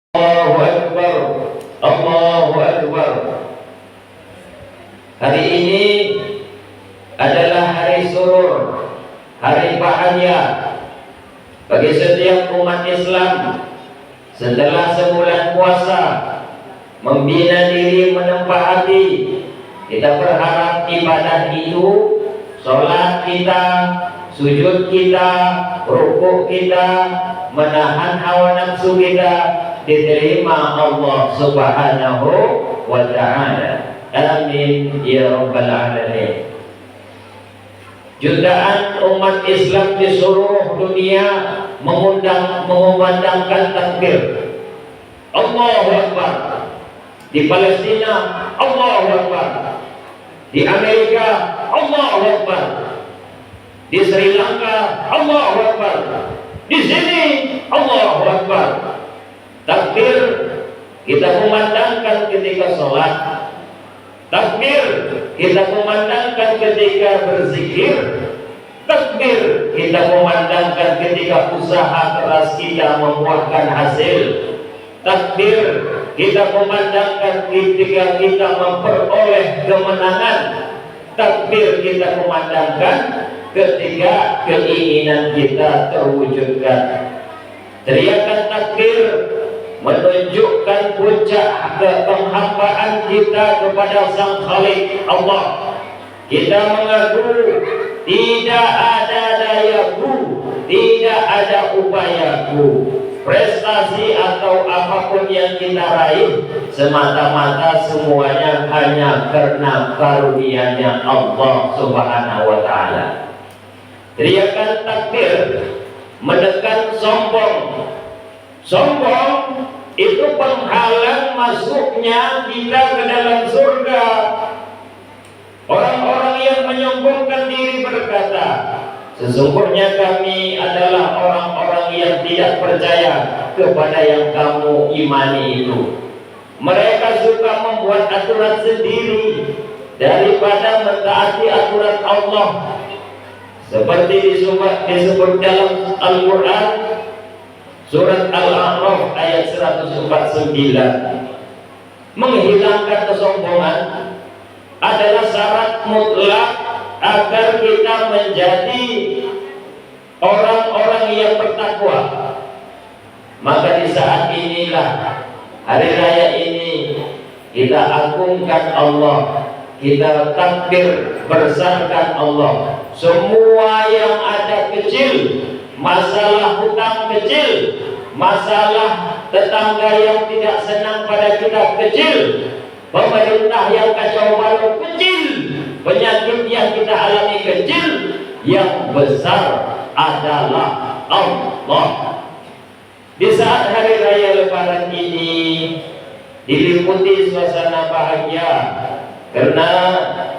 Allahu Akbar, Allahu Akbar. Hari ini adalah hari surur, hari bahagia bagi setiap umat Islam. Setelah sebulan puasa membina diri, menempa hati, kita berharap ibadah itu, sholat kita, sujud kita, rukuk kita, menahan hawa nafsu kita diterima Allah Subhanahu wa ta'ala. Amin ya rabbal alamin. Jutaan umat Islam di seluruh dunia mengumandangkan takbir Allahu Akbar. Di Palestina Allahu Akbar, di Amerika Allahu Akbar, di Sri Lanka Allahu Akbar, di sini Allahu Akbar. Takbir kita kumandangkan ketika sholat, takbir kita kumandangkan ketika berzikir, takbir kita kumandangkan ketika usaha keras kita membuahkan hasil, takbir kita kumandangkan ketika kita memperoleh kemenangan, takbir kita kumandangkan ketika keinginan kita terwujudkan. Teriakan takbir menunjukkan puncak penghambaan kita kepada Sang Khalik Allah. Kita mengaku tidak ada dayaku, tidak ada upayaku, prestasi atau apapun yang kita raih semata-mata semuanya hanya karena karunia-Nya Allah Subhanahu wa ta'ala. Teriakan takbir menekan sombong. Sombong itu penghalang masuknya kita ke dalam surga. Orang-orang yang menyombongkan diri berkata, sesungguhnya kami adalah orang-orang yang tidak percaya kepada yang kamu imani itu. Mereka suka membuat aturan sendiri daripada mentaati aturan Allah. Seperti disebut dalam Al-Quran Surat Al-A'raf ayat 149, menghilangkan kesombongan adalah syarat mutlak agar kita menjadi orang-orang yang bertakwa. Maka di saat inilah, hari raya ini, kita agungkan Allah, kita takbir besarkan Allah. Semua yang ada kecil, masalah hutang kecil, masalah tetangga yang tidak senang pada kita kecil, pemerintah yang kacau balau kecil, penyakit yang kita alami kecil, yang besar adalah Allah. Di saat hari raya Lebaran ini diliputi suasana bahagia karena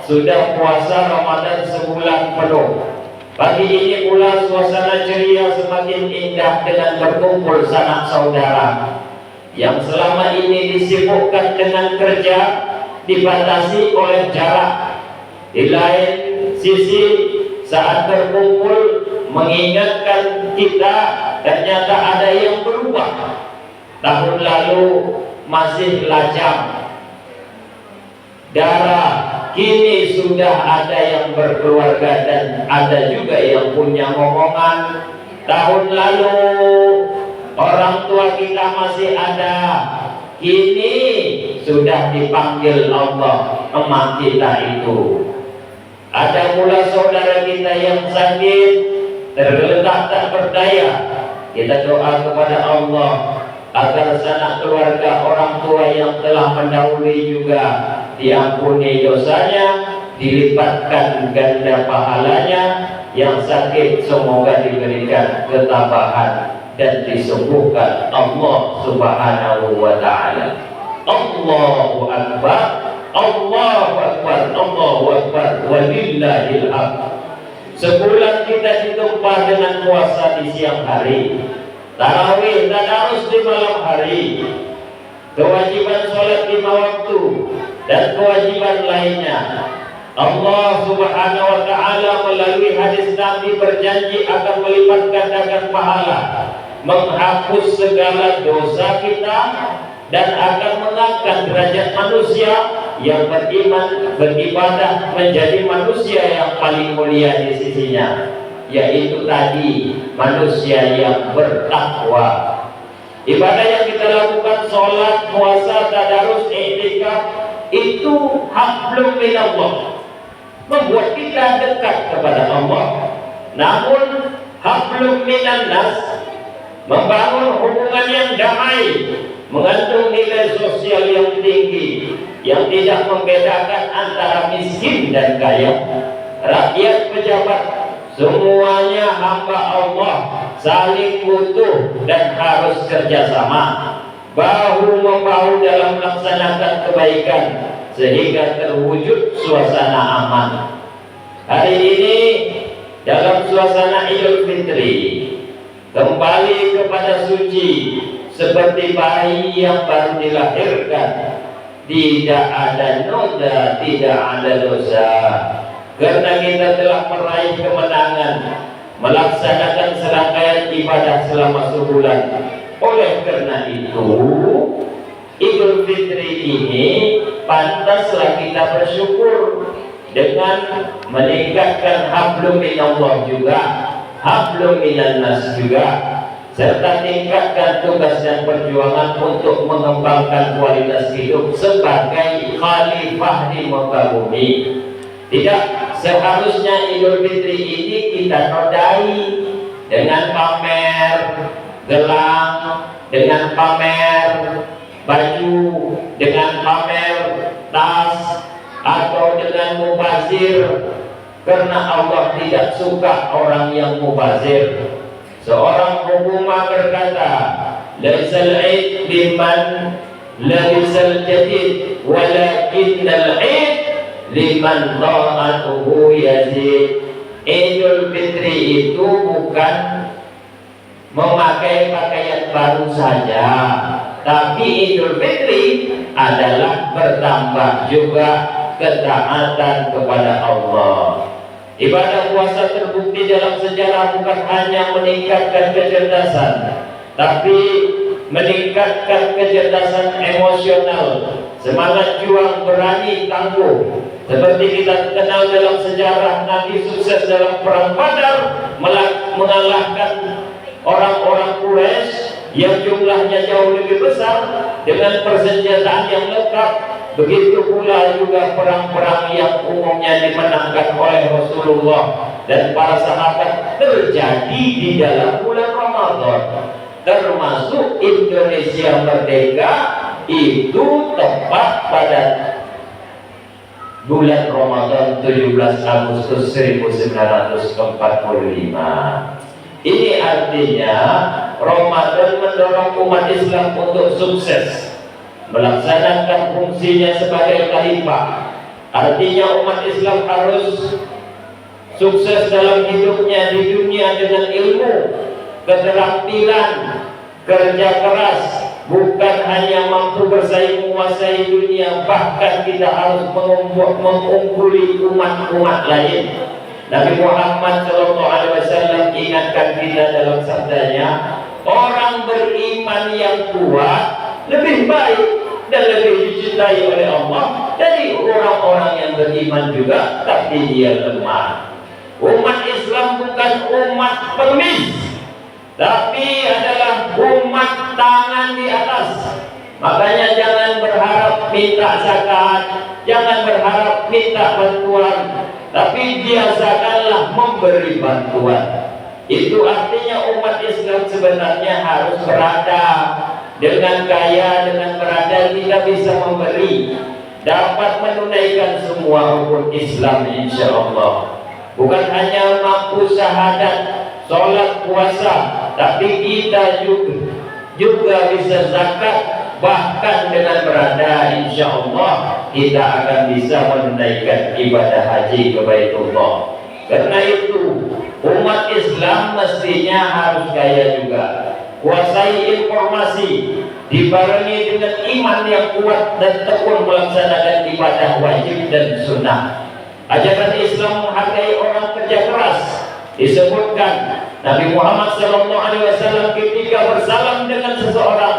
sudah puasa Ramadan sebulan penuh. Pagi ini pula suasana ceria semakin indah dengan berkumpul sanak saudara yang selama ini disibukkan dengan kerja, dibatasi oleh jarak. Di lain sisi, saat berkumpul mengingatkan kita ternyata ada yang berubah. Tahun lalu masih lajang, darah, kini sudah ada yang berkeluarga dan ada juga yang punya momongan. Tahun lalu orang tua kita masih ada, kini sudah dipanggil Allah emak kita itu. Ada pula saudara kita yang sakit, tergeletak tak berdaya. Kita doa kepada Allah agar sanak keluarga orang tua yang telah mendahului juga diampuni dosanya, dilipatkan ganda pahalanya. Yang sakit semoga diberikan ketabahan dan disembuhkan Allah Subhanahu wa ta'ala. Allahu Akbar, Allahu Akbar, Allahu Akbar, walillahil hamd. Sebulan kita ditempa dengan puasa di siang hari, tarawih tadarus di malam hari, kewajiban sholat 5 waktu dan kewajiban lainnya. Allah Subhanahu wa ta'ala melalui hadis Nabi berjanji akan melipat gandakan pahala menghapus segala dosa kita, dan akan mengangkat derajat manusia yang beriman, beribadah menjadi manusia yang paling mulia di sisinya, yaitu tadi manusia yang bertakwa. Ibadah yang kita lakukan, sholat, puasa, tadarus, i'tikaf, itu hablum minallah, membuat kita dekat kepada Allah. Namun hablum minannas, membangun hubungan yang damai, mengandung nilai sosial yang tinggi, yang tidak membedakan antara miskin dan kaya, rakyat, pejabat, semuanya hamba Allah, saling butuh dan harus kerjasama, bahu membahu dalam melaksanakan kebaikan sehingga terwujud suasana aman. Hari ini dalam suasana Idul Fitri, kembali kepada suci seperti bayi yang baru dilahirkan, tidak ada noda, tidak ada dosa, karena kita telah meraih kemenangan melaksanakan serangkaian ibadah selama sebulan. Oleh karena itu, Idul Fitri ini pantaslah kita bersyukur dengan meningkatkan hablum minallah juga, hablum minannas juga, serta tingkatkan tugas dan perjuangan untuk mengembangkan kualitas hidup sebagai khalifah di muka bumi. Tidak seharusnya Idul Fitri ini kita nodai dengan pamer gelang, dengan pamer baju, dengan pamer tas, atau dengan mubazir, karena Allah tidak suka orang yang mubazir. Seorang hukumah berkata, laisal 'id liman labisal jadid, walakinnal 'id liman ta'atuhu yazid. Idul Fitri itu bukan memakai pakaian baru saja, tapi Idul Fitri adalah bertambah juga ketaatan kepada Allah. Ibadah puasa terbukti dalam sejarah bukan hanya meningkatkan kecerdasan, tapi meningkatkan kecerdasan emosional, semangat juang, berani, tangguh. Seperti kita kenal dalam sejarah, Nabi sukses dalam perang Badar, mengalahkan orang-orang Quraisy yang jumlahnya jauh lebih besar dengan persenjataan yang lengkap. Begitu pula juga perang-perang yang umumnya dimenangkan oleh Rasulullah dan para sahabat terjadi di dalam bulan Ramadan. Termasuk Indonesia merdeka itu tepat pada bulan Ramadan 17 Agustus 1945. Ini artinya Ramadan mendorong umat Islam untuk sukses melaksanakan fungsinya sebagai khalifah. Artinya umat Islam harus sukses dalam hidupnya di dunia dengan ilmu, keterampilan, kerja keras. Bukan hanya mampu bersaing menguasai dunia, bahkan kita harus mengungguli umat-umat lain. Nabi Muhammad SAW ingatkan kita dalam sabdanya, orang beriman yang kuat lebih baik dan lebih dicintai oleh Allah dari orang-orang yang beriman juga tapi dia lemah. Umat Islam bukan umat pengemis, tapi adalah umat tangan di atas. Makanya jangan berharap minta zakat, jangan berharap minta bantuan, tapi biasakanlah memberi bantuan. Itu artinya umat Islam sebenarnya harus berada dengan kaya, dengan berada kita bisa memberi, dapat menunaikan semua rukun Islam insya Allah. Bukan hanya mampu syahadat, sholat, puasa, tapi kita juga bisa zakat. Bahkan dengan berada insya Allah kita akan bisa menunaikan ibadah haji ke Baitullah. Karena itu umat Islam mestinya harus kaya juga, kuasai informasi, dibarengi dengan iman yang kuat dan tekun melaksanakan ibadah wajib dan sunnah. Ajaran Islam menghargai orang kerja keras. Disebutkan Nabi Muhammad SAW ketika bersalam dengan seseorang